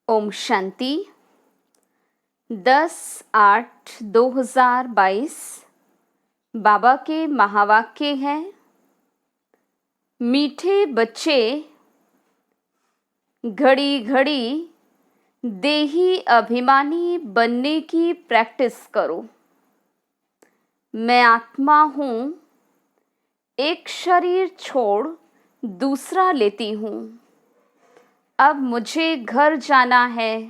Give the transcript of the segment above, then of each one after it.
ओम शांति। 10/8/2022 बाबा के महावाक्य हैं, मीठे बच्चे घड़ी घड़ी देही अभिमानी बनने की प्रैक्टिस करो। मैं आत्मा हूँ, एक शरीर छोड़ दूसरा लेती हूँ। अब मुझे घर जाना है।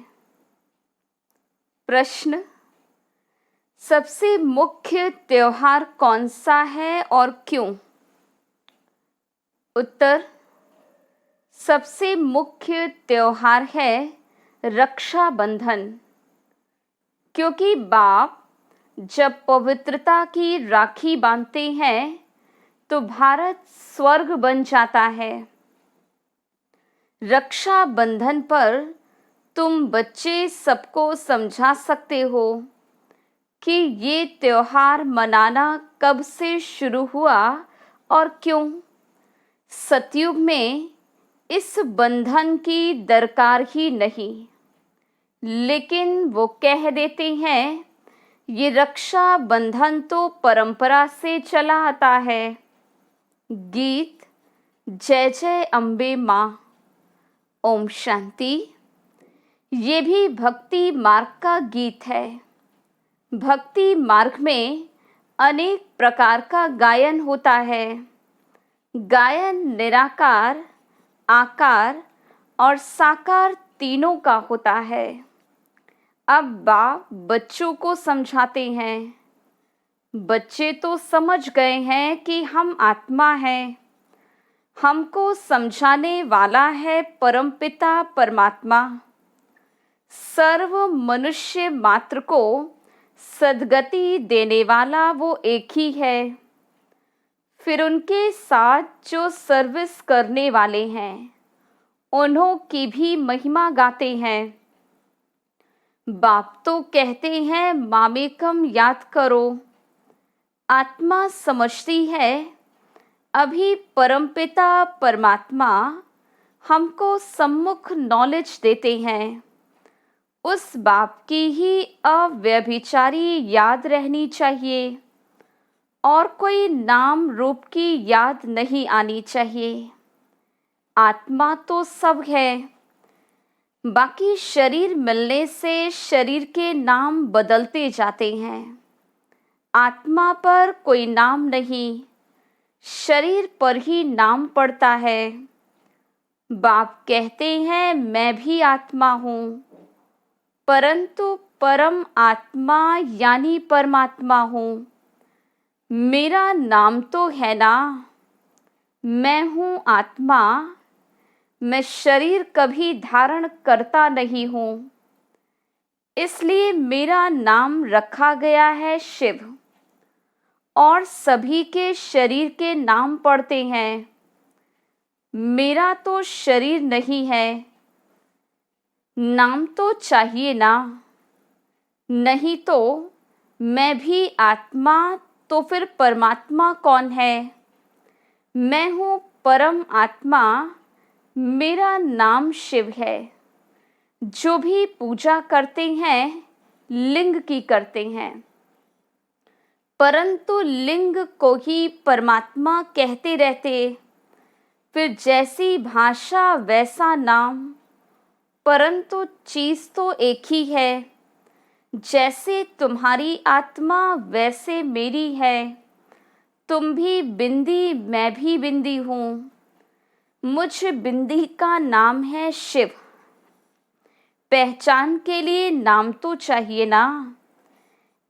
प्रश्न: सबसे मुख्य त्योहार कौन सा है और क्यों? उत्तर: सबसे मुख्य त्योहार है रक्षाबंधन, क्योंकि बाप जब पवित्रता की राखी बांधते हैं तो भारत स्वर्ग बन जाता है। रक्षाबंधन पर तुम बच्चे सबको समझा सकते हो कि ये त्योहार मनाना कब से शुरू हुआ और क्यों। सतयुग में इस बंधन की दरकार ही नहीं, लेकिन वो कह देते हैं ये रक्षा बंधन तो परंपरा से चला आता है। गीत जय जय अम्बे माँ। ओम शांति। ये भी भक्ति मार्ग का गीत है। भक्ति मार्ग में अनेक प्रकार का गायन होता है। गायन निराकार, आकार और साकार तीनों का होता है। अब बाप बच्चों को समझाते हैं। बच्चे तो समझ गए हैं कि हम आत्मा हैं। हमको समझाने वाला है परमपिता परमात्मा। सर्व मनुष्य मात्र को सद्गति देने वाला वो एक ही है। फिर उनके साथ जो सर्विस करने वाले हैं उन्हों की भी महिमा गाते हैं। बाप तो कहते हैं मामेकम याद करो। आत्मा समझती है अभी परमपिता परमात्मा हमको सम्मुख नॉलेज देते हैं। उस बाप की ही अव्यभिचारी याद रहनी चाहिए और कोई नाम रूप की याद नहीं आनी चाहिए। आत्मा तो सब है, बाकी शरीर मिलने से शरीर के नाम बदलते जाते हैं। आत्मा पर कोई नाम नहीं, शरीर पर ही नाम पड़ता है। बाप कहते हैं मैं भी आत्मा हूँ, परंतु परम आत्मा यानी परमात्मा हूँ। मेरा नाम तो है ना, मैं हूँ आत्मा। मैं शरीर कभी धारण करता नहीं हूँ, इसलिए मेरा नाम रखा गया है शिव। और सभी के शरीर के नाम पड़ते हैं। मेरा तो शरीर नहीं है। नाम तो चाहिए ना, नहीं तो मैं भी आत्मा तो फिर परमात्मा कौन है? मैं हूँ परम आत्मा, मेरा नाम शिव है। जो भी पूजा करते हैं लिंग की करते हैं, परंतु लिंग को ही परमात्मा कहते रहते। फिर जैसी भाषा वैसा नाम, परंतु चीज तो एक ही है। जैसे तुम्हारी आत्मा वैसे मेरी है। तुम भी बिंदी, मैं भी बिंदी हूँ। मुझ बिंदी का नाम है शिव। पहचान के लिए नाम तो चाहिए ना।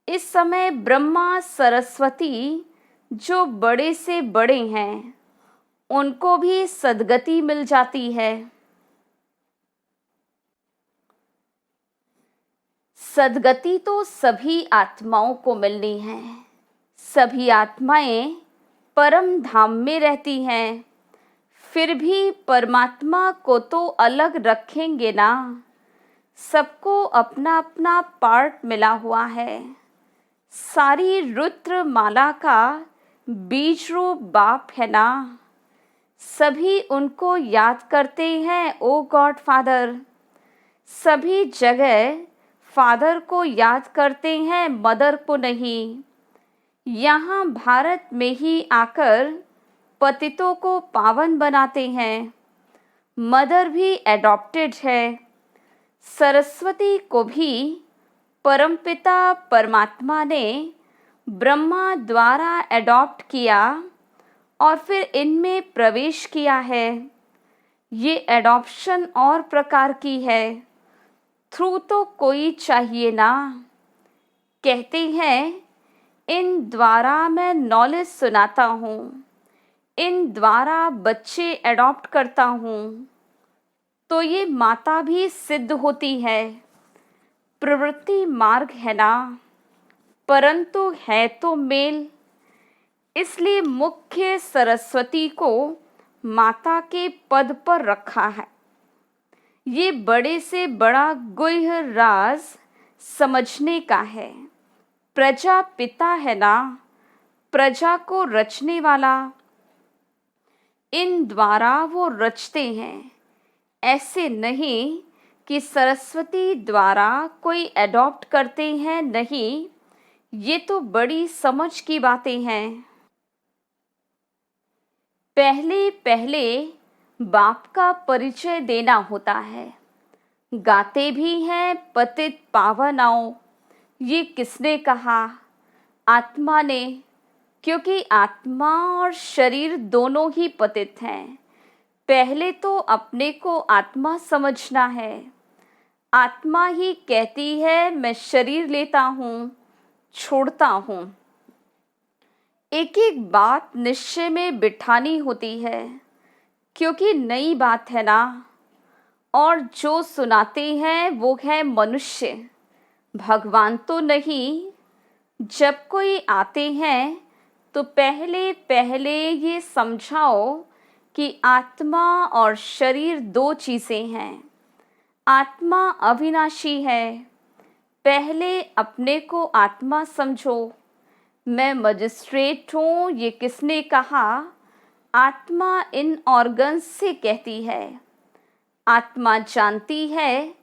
इस समय ब्रह्मा सरस्वती जो बड़े से बड़े हैं उनको भी सद्गति मिल जाती है। सद्गति तो सभी आत्माओं को मिलनी है। सभी आत्माएं परम धाम में रहती हैं, फिर भी परमात्मा को तो अलग रखेंगे ना। सबको अपना अपना पार्ट मिला हुआ है। सारी रुद्र माला का बीज रूप बाप है ना। सभी उनको याद करते हैं ओ गॉड फादर। सभी जगह फादर को याद करते हैं, मदर को नहीं। यहाँ भारत में ही आकर पतितों को पावन बनाते हैं। मदर भी एडॉप्टेड है। सरस्वती को भी परमपिता परमात्मा ने ब्रह्मा द्वारा एडॉप्ट किया और फिर इनमें प्रवेश किया है। ये एडॉप्शन और प्रकार की है। थ्रू तो कोई चाहिए ना। कहते हैं इन द्वारा मैं नॉलेज सुनाता हूँ, इन द्वारा बच्चे एडॉप्ट करता हूँ, तो ये माता भी सिद्ध होती है। प्रवृत्ति मार्ग है ना, परंतु है तो मेल। इसलिए मुख्य सरस्वती को माता के पद पर रखा है। ये बड़े से बड़ा गुह्य राज समझने का है। प्रजा पिता है ना, प्रजा को रचने वाला। इन द्वारा वो रचते हैं। ऐसे नहीं कि सरस्वती द्वारा कोई एडॉप्ट करते हैं, नहीं। ये तो बड़ी समझ की बातें हैं। पहले पहले बाप का परिचय देना होता है। गाते भी हैं पतित पावन आओ। ये किसने कहा? आत्मा ने, क्योंकि आत्मा और शरीर दोनों ही पतित हैं। पहले तो अपने को आत्मा समझना है। आत्मा ही कहती है मैं शरीर लेता हूँ, छोड़ता हूँ। एक एक बात निश्चय में बिठानी होती है, क्योंकि नई बात है ना। और जो सुनाते हैं वो है मनुष्य, भगवान तो नहीं। जब कोई आते हैं तो पहले पहले ये समझाओ कि आत्मा और शरीर दो चीज़ें हैं। आत्मा अविनाशी है। पहले अपने को आत्मा समझो। मैं मजिस्ट्रेट हूँ, ये किसने कहा? आत्मा इन ऑर्गन्स से कहती है। आत्मा जानती है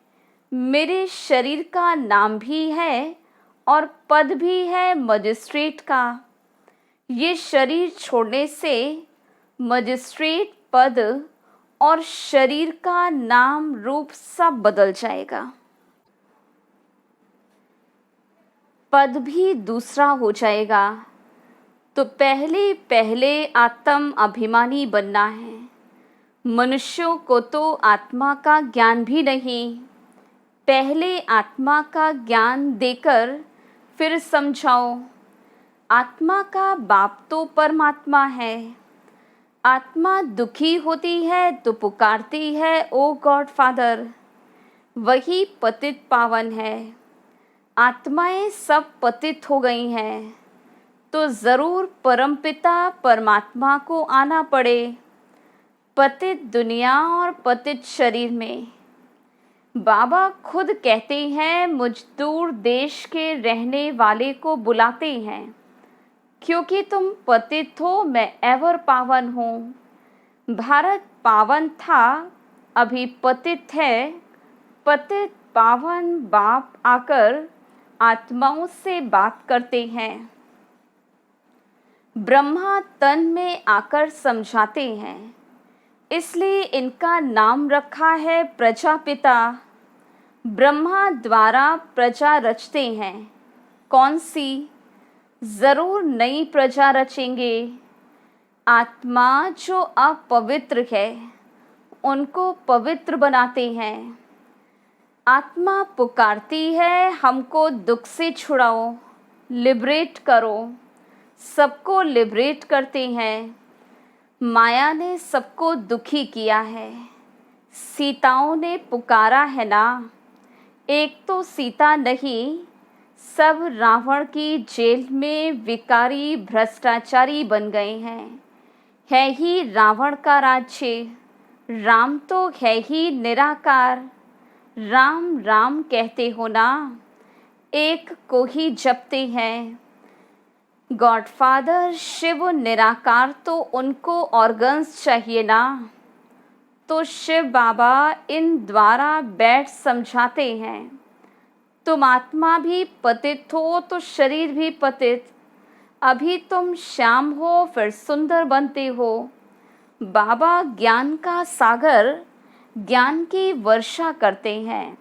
मेरे शरीर का नाम भी है और पद भी है मजिस्ट्रेट का। ये शरीर छोड़ने से मजिस्ट्रेट पद और शरीर का नाम रूप सब बदल जाएगा। पद भी दूसरा हो जाएगा। तो पहले पहले आत्म अभिमानी बनना है। मनुष्यों को तो आत्मा का ज्ञान भी नहीं। पहले आत्मा का ज्ञान देकर फिर समझाओ। आत्मा का बाप तो परमात्मा है। आत्मा दुखी होती है तो पुकारती है ओ गॉड फादर। वही पतित पावन है। आत्माएं सब पतित हो गई हैं, तो ज़रूर परमपिता परमात्मा को आना पड़े। पतित दुनिया और पतित शरीर में बाबा खुद कहते हैं मुझ दूर देश के रहने वाले को बुलाते हैं, क्योंकि तुम पतित हो, मैं एवर पावन हूँ। भारत पावन था, अभी पतित है। पतित पावन बाप आकर आत्माओं से बात करते हैं। ब्रह्मा तन में आकर समझाते हैं, इसलिए इनका नाम रखा है प्रजापिता। ब्रह्मा द्वारा प्रजा रचते हैं। कौन सी? ज़रूर नई प्रजा रचेंगे। आत्मा जो अपवित्र है उनको पवित्र बनाते हैं। आत्मा पुकारती है हमको दुख से छुड़ाओ, लिबरेट करो। सबको लिबरेट करते हैं। माया ने सबको दुखी किया है। सीताओं ने पुकारा है ना। एक तो सीता नहीं, सब रावण की जेल में विकारी भ्रष्टाचारी बन गए हैं। है ही रावण का राज्य। राम तो है ही निराकार। राम राम कहते हो ना, एक को ही जपते हैं। गॉडफादर शिव निराकार, तो उनको ऑर्गन्स चाहिए ना। तो शिव बाबा इन द्वारा बैठ समझाते हैं। तुम आत्मा भी पतित हो तो शरीर भी पतित। अभी तुम श्याम हो, फिर सुंदर बनते हो। बाबा ज्ञान का सागर, ज्ञान की वर्षा करते हैं।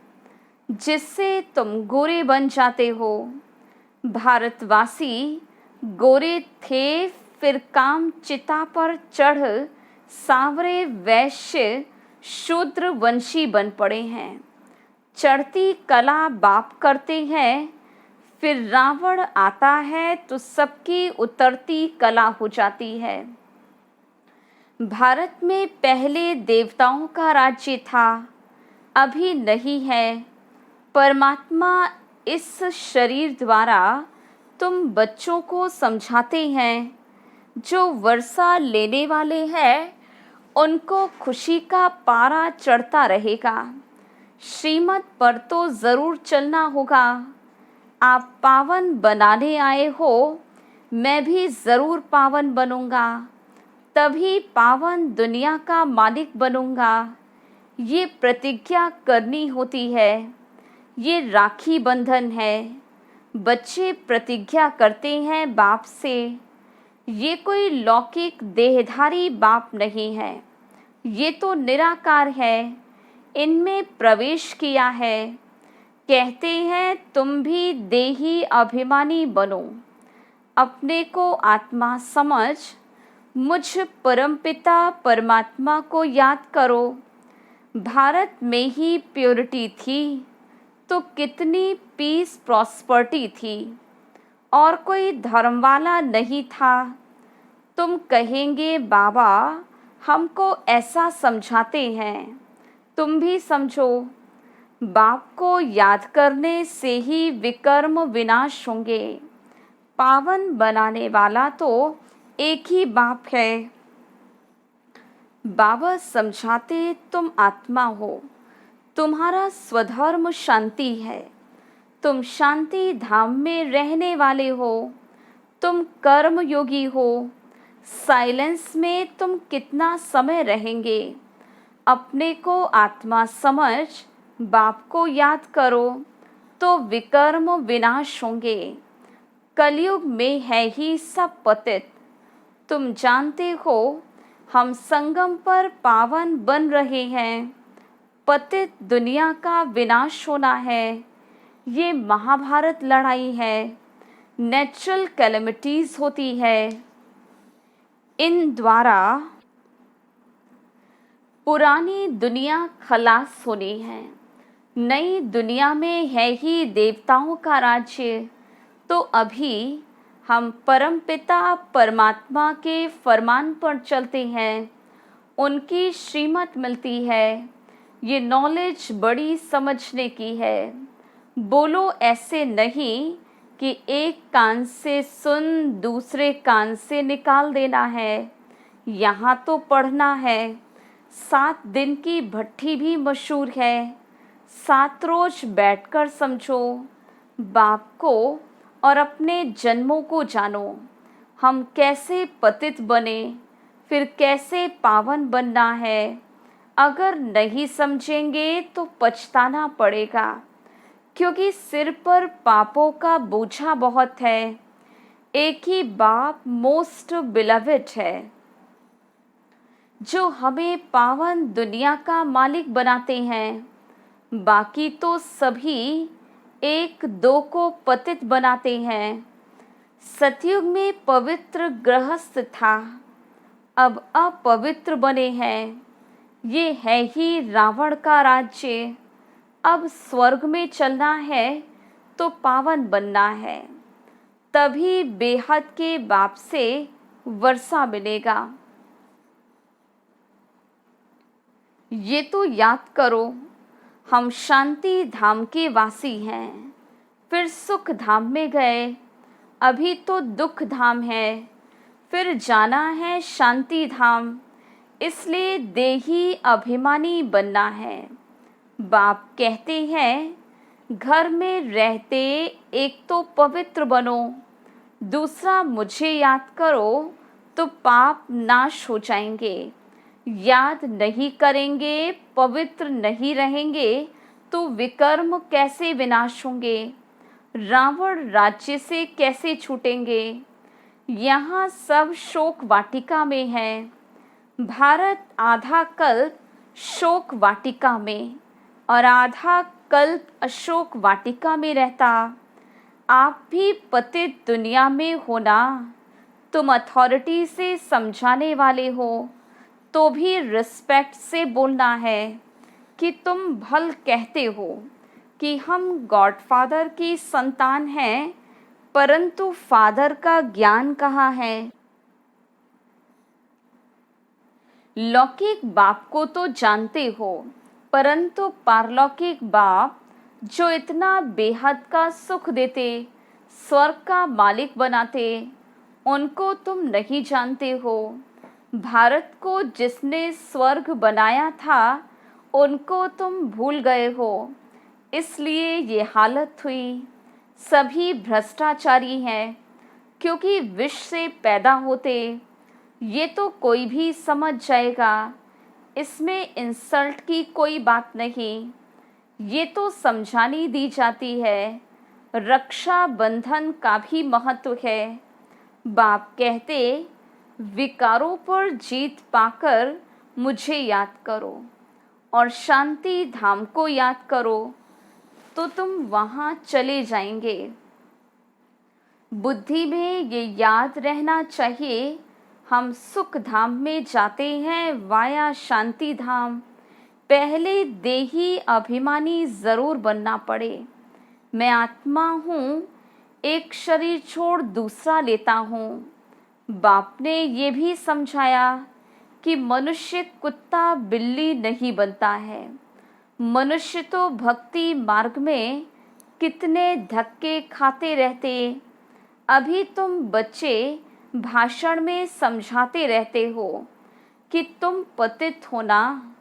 जिससे तुम गोरे बन जाते हो। भारतवासी गोरे थे, फिर काम चिता पर चढ़ सांवरे वैश्य शूद्र वंशी बन पड़े हैं। चढ़ती कला बाप करते हैं, फिर रावण आता है तो सबकी उतरती कला हो जाती है। भारत में पहले देवताओं का राज्य था, अभी नहीं है। परमात्मा इस शरीर द्वारा तुम बच्चों को समझाते हैं। जो वर्षा लेने वाले हैं उनको खुशी का पारा चढ़ता रहेगा। श्रीमत पर तो ज़रूर चलना होगा। आप पावन बनाने आए हो, मैं भी ज़रूर पावन बनूंगा, तभी पावन दुनिया का मालिक बनूंगा। ये प्रतिज्ञा करनी होती है, ये राखी बंधन है। बच्चे प्रतिज्ञा करते हैं बाप से। ये कोई लौकिक देहधारी बाप नहीं है, ये तो निराकार है। इनमें प्रवेश किया है। कहते हैं तुम भी देही अभिमानी बनो, अपने को आत्मा समझ, मुझ परमपिता परमात्मा को याद करो। भारत में ही प्योरिटी थी तो कितनी पीस प्रॉस्पर्टी थी, और कोई धर्म वाला नहीं था। तुम कहेंगे बाबा हमको ऐसा समझाते हैं, तुम भी समझो। बाप को याद करने से ही विकर्म विनाश होंगे। पावन बनाने वाला तो एक ही बाप है। बाबा समझाते तुम आत्मा हो, तुम्हारा स्वधर्म शांति है। तुम शांति धाम में रहने वाले हो। तुम कर्म योगी हो। साइलेंस में तुम कितना समय रहेंगे। अपने को आत्मा समझ, बाप को याद करो तो विकर्म विनाश होंगे। कलयुग में है ही सब पतित। तुम जानते हो हम संगम पर पावन बन रहे हैं। पतित दुनिया का विनाश होना है। ये महाभारत लड़ाई है। नेचुरल कैलेमिटीज होती है। इन द्वारा पुरानी दुनिया खलास होनी है। नई दुनिया में है ही देवताओं का राज्य। तो अभी हम परमपिता परमात्मा के फरमान पर चलते हैं। उनकी श्रीमत मिलती है। ये नॉलेज बड़ी समझने की है। बोलो ऐसे नहीं कि एक कान से सुन दूसरे कान से निकाल देना है। यहाँ तो पढ़ना है। 7 दिन की भट्ठी भी मशहूर है। 7 रोज बैठकर समझो। बाप को और अपने जन्मों को जानो। हम कैसे पतित बने, फिर कैसे पावन बनना है। अगर नहीं समझेंगे तो पछताना पड़ेगा, क्योंकि सिर पर पापों का बोझा बहुत है। एक ही बाप मोस्ट बिलवेड है, जो हमें पावन दुनिया का मालिक बनाते हैं। बाकी तो सभी 1-2 को पतित बनाते हैं। सतयुग में पवित्र गृहस्थ था, अब अपवित्र बने हैं। ये है ही रावण का राज्य। अब स्वर्ग में चलना है तो पावन बनना है, तभी बेहद के बाप से वर्षा मिलेगा। ये तो याद करो हम शांति धाम के वासी हैं, फिर सुख धाम में गए। अभी तो दुख धाम है, फिर जाना है शांति धाम। इसलिए देही अभिमानी बनना है। बाप कहते हैं घर में रहते एक तो पवित्र बनो, दूसरा मुझे याद करो तो पाप नाश हो जाएंगे। याद नहीं करेंगे, पवित्र नहीं रहेंगे तो विकर्म कैसे विनाश होंगे। रावण राज्य से कैसे छूटेंगे। यहाँ सब शोक वाटिका में है। भारत आधा कल्प शोक वाटिका में और आधा कल्प अशोक वाटिका में रहता। आप भी पतित दुनिया में हो ना। तुम अथॉरिटी से समझाने वाले हो तो भी रिस्पेक्ट से बोलना है कि तुम भल कहते हो कि हम गॉडफादर की संतान हैं, परंतु फादर का ज्ञान कहाँ है। लौकिक बाप को तो जानते हो, परंतु पारलौकिक बाप जो इतना बेहद का सुख देते, स्वर्ग का मालिक बनाते, उनको तुम नहीं जानते हो। भारत को जिसने स्वर्ग बनाया था उनको तुम भूल गए हो, इसलिए ये हालत हुई। सभी भ्रष्टाचारी हैं, क्योंकि विष से पैदा होते। ये तो कोई भी समझ जाएगा, इसमें इंसल्ट की कोई बात नहीं। ये तो समझानी दी जाती है। रक्षा बंधन का भी महत्व है। बाप कहते, विकारों पर जीत पाकर मुझे याद करो और शांति धाम को याद करो, तो तुम वहाँ चले जाएंगे। बुद्धि में ये याद रहना चाहिए, हम सुख धाम में जाते हैं वाया शांति धाम। पहले देही अभिमानी ज़रूर बनना पड़े। मैं आत्मा हूँ, एक शरीर छोड़ दूसरा लेता हूँ। बाप ने ये भी समझाया कि मनुष्य कुत्ता बिल्ली नहीं बनता है। मनुष्य तो भक्ति मार्ग में कितने धक्के खाते रहते। अभी तुम बच्चे भाषण में समझाते रहते हो कि तुम पतित हो ना,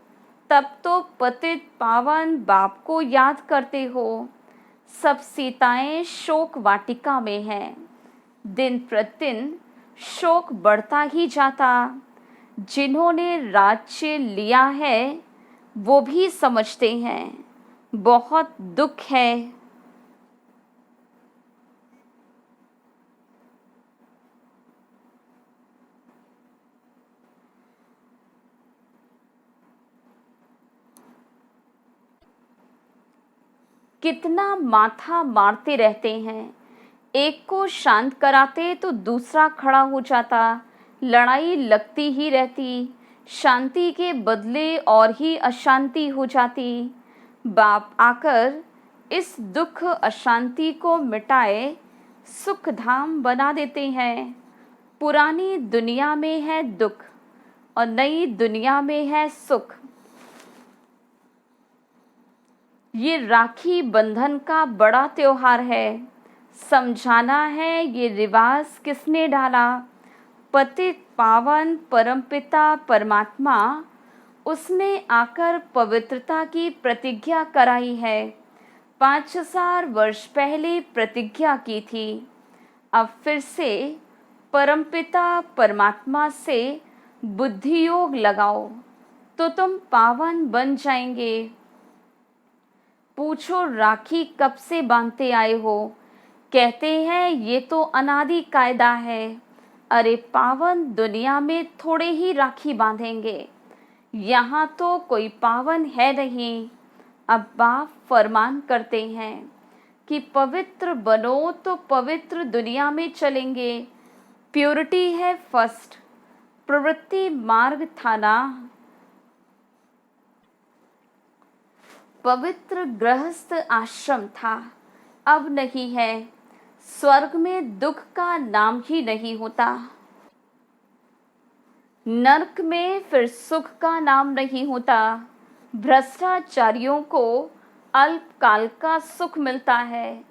तब तो पतित पावन बाप को याद करते हो। सब सीताएं शोक वाटिका में हैं। दिन प्रतिदिन शोक बढ़ता ही जाता। जिन्होंने राज्य लिया है वो भी समझते हैं, बहुत दुख है। कितना माथा मारते रहते हैं। एक को शांत कराते तो दूसरा खड़ा हो जाता। लड़ाई लगती ही रहती। शांति के बदले और ही अशांति हो जाती। बाप आकर इस दुख अशांति को मिटाए सुख धाम बना देते हैं। पुरानी दुनिया में है दुख और नई दुनिया में है सुख। ये राखी बंधन का बड़ा त्योहार है। समझाना है ये रिवाज किसने डाला। पतित पावन परमपिता परमात्मा, उसने आकर पवित्रता की प्रतिज्ञा कराई है। 5000 वर्ष पहले प्रतिज्ञा की थी। अब फिर से परमपिता परमात्मा से बुद्धि योग लगाओ तो तुम पावन बन जाएंगे। पूछो राखी कब से बांधते आए हो। कहते हैं ये तो अनादि कायदा है। अरे पावन दुनिया में थोड़े ही राखी बांधेंगे, यहाँ तो कोई पावन है नहीं। अब बाप फरमान करते हैं कि पवित्र बनो तो पवित्र दुनिया में चलेंगे। प्योरिटी है फर्स्ट। प्रवृत्ति मार्ग था ना। पवित्र गृहस्थ आश्रम था, अब नहीं है। स्वर्ग में दुख का नाम ही नहीं होता। नरक में फिर सुख का नाम नहीं होता। भ्रष्टाचारियों को अल्पकाल का सुख मिलता है,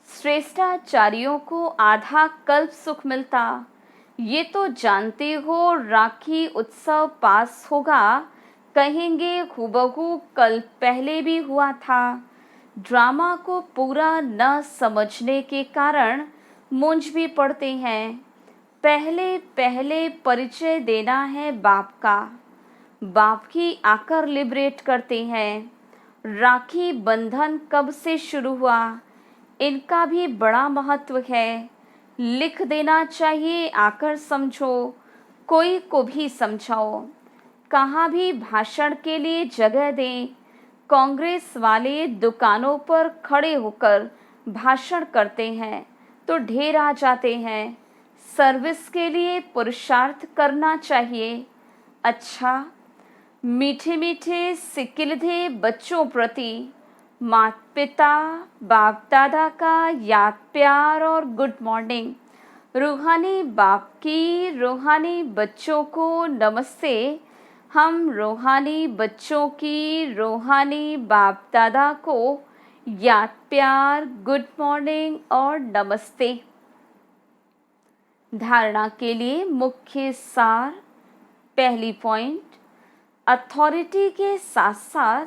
श्रेष्ठाचारियों को आधा कल्प सुख मिलता। ये तो जानते हो राखी उत्सव पास होगा, कहेंगे हुबहू कल पहले भी हुआ था। ड्रामा को पूरा न समझने के कारण मूंझ भी पड़ते हैं। पहले पहले परिचय देना है बाप का। बाप ही आकर लिबरेट करते हैं। राखी बंधन कब से शुरू हुआ, इनका भी बड़ा महत्व है। लिख देना चाहिए, आकर समझो, कोई को भी समझाओ। कहाँ भी भाषण के लिए जगह दें कांग्रेस वाले दुकानों पर खड़े होकर भाषण करते हैं तो ढेर आ जाते हैं। सर्विस के लिए पुरुषार्थ करना चाहिए। अच्छा, मीठे मीठे सिकिलधे बच्चों प्रति माता पिता बाप दादा का याद प्यार और गुड मॉर्निंग। रूहानी बाप की रूहानी बच्चों को नमस्ते। हम रूहानी बच्चों की रूहानी बाप दादा को याद प्यार गुड मॉर्निंग और नमस्ते। धारणा के लिए मुख्य सार। पहली पॉइंट, अथॉरिटी के साथ साथ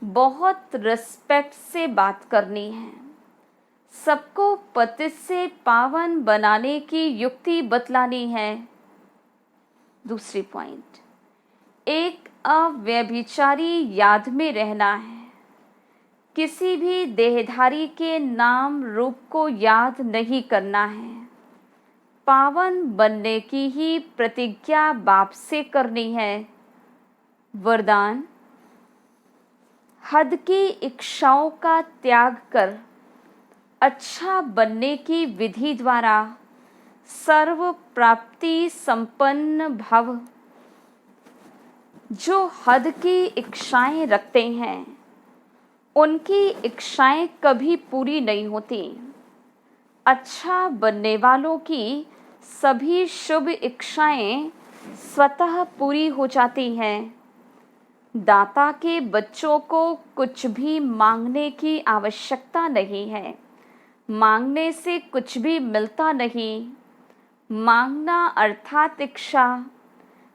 बहुत रिस्पेक्ट से बात करनी है। सबको पतित से पावन बनाने की युक्ति बतलानी है। दूसरी पॉइंट, एक अव्यभिचारी याद में रहना है। किसी भी देहधारी के नाम रूप को याद नहीं करना है। पावन बनने की ही प्रतिज्ञा बाप से करनी है। वरदान, हद की इच्छाओं का त्याग कर अच्छा बनने की विधि द्वारा सर्व प्राप्ति संपन्न भव। जो हद की इच्छाएं रखते हैं उनकी इच्छाएं कभी पूरी नहीं होती। अच्छा बनने वालों की सभी शुभ इच्छाएं स्वतः पूरी हो जाती हैं। दाता के बच्चों को कुछ भी मांगने की आवश्यकता नहीं है। मांगने से कुछ भी मिलता नहीं। मांगना अर्थात इच्छा।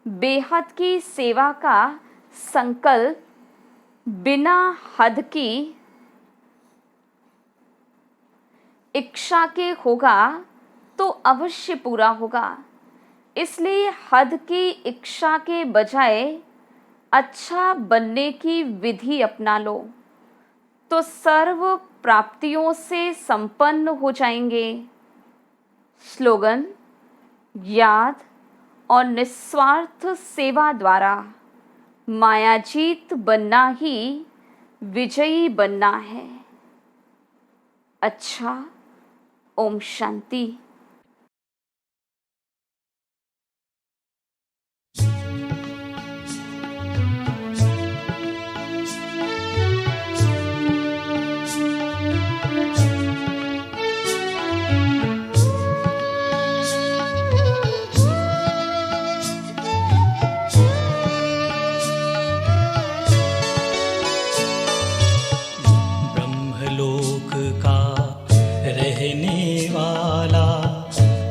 बेहद की सेवा का संकल्प बिना हद की इच्छा के होगा तो अवश्य पूरा होगा। इसलिए हद की इच्छा के बजाय अच्छा बनने की विधि अपना लो तो सर्व प्राप्तियों से संपन्न हो जाएंगे। स्लोगन, याद और निस्वार्थ सेवा द्वारा मायाजीत बनना ही विजयी बनना है। अच्छा, ओम शांति।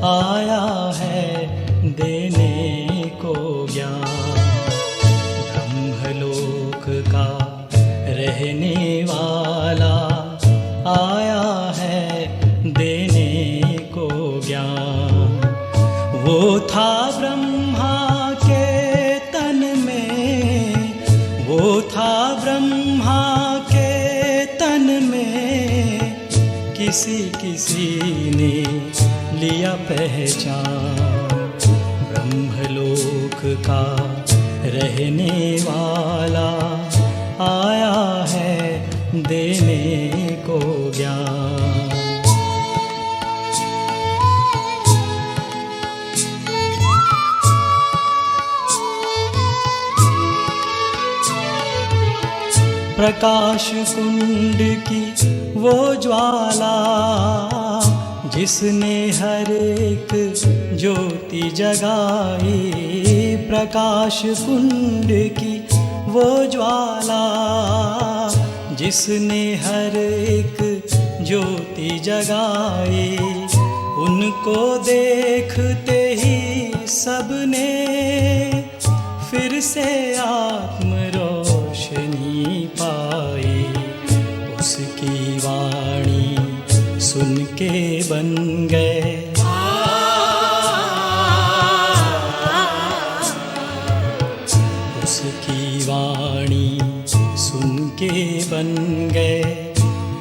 आया है देने को ज्ञान। ब्रह्मलोक का रहने वाला आया है देने को ज्ञान। वो था ब्रह्मा के तन में, वो था ब्रह्मा के तन में, किसी किसी ने लिया पहचान। ब्रह्मलोक का रहने वाला आया है देने को ज्ञान। प्रकाश कुंड की वो ज्वाला जिसने हर एक ज्योति जगाई। प्रकाश कुंड की वो ज्वाला जिसने हर एक ज्योति जगाई। उनको देखते ही सबने फिर से आत्म रोशनी पाई। उसकी वाणी सुन के बन गए उसकी वाणी सुन के बन गए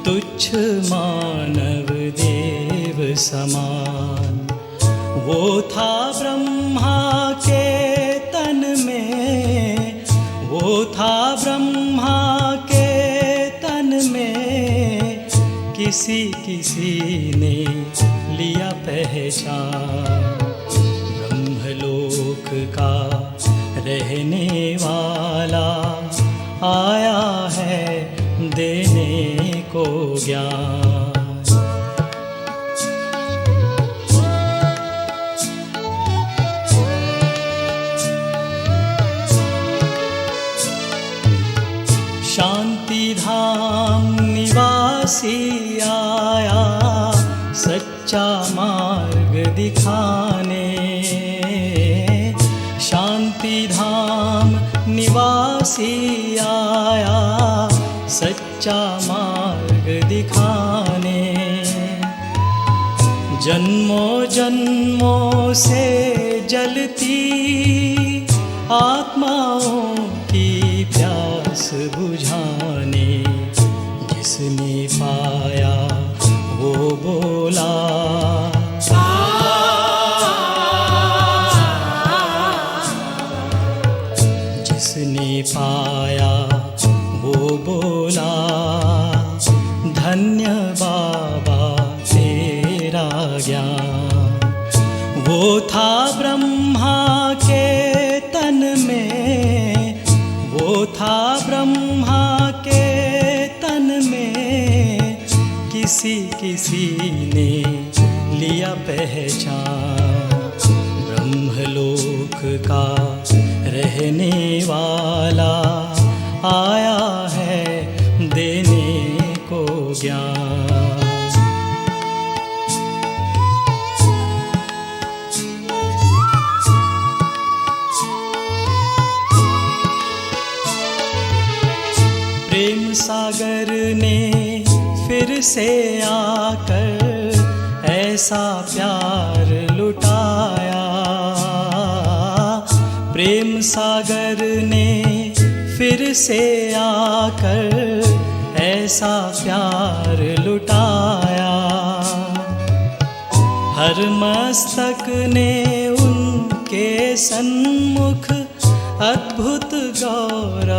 तुच्छ मानव देव समान। वो था ब्रह्मा के तन में, वो था ब्रह्मा के किसी ने लिया पहचान। ब्रह्मलोक का रहने वाला आया है देने को ज्ञान। शांति धाम निवासी आया सच्चा मार्ग दिखाने। शांति धाम निवासी आया सच्चा मार्ग दिखाने। जन्मों जन्मों से जलती आत्माओं की प्यास बुझाने। जिसने पाया वो बोला, जिसने पाया वो बोला, धन्य बाबा तेरा ज्ञान। वो था ब्रह्मा के तन में, वो था ब्रह्मा के तन में, किसी किसी ने लिया पहचान। ब्रह्मलोक का रहने वाला आया है देने को ज्ञान। प्रेम सागर ने फिर से आकर ऐसा प्यार लुटाया। प्रेम सागर ने फिर से आकर ऐसा प्यार लुटाया। हर मस्तक ने उनके सन्मुख अद्भुत गौरव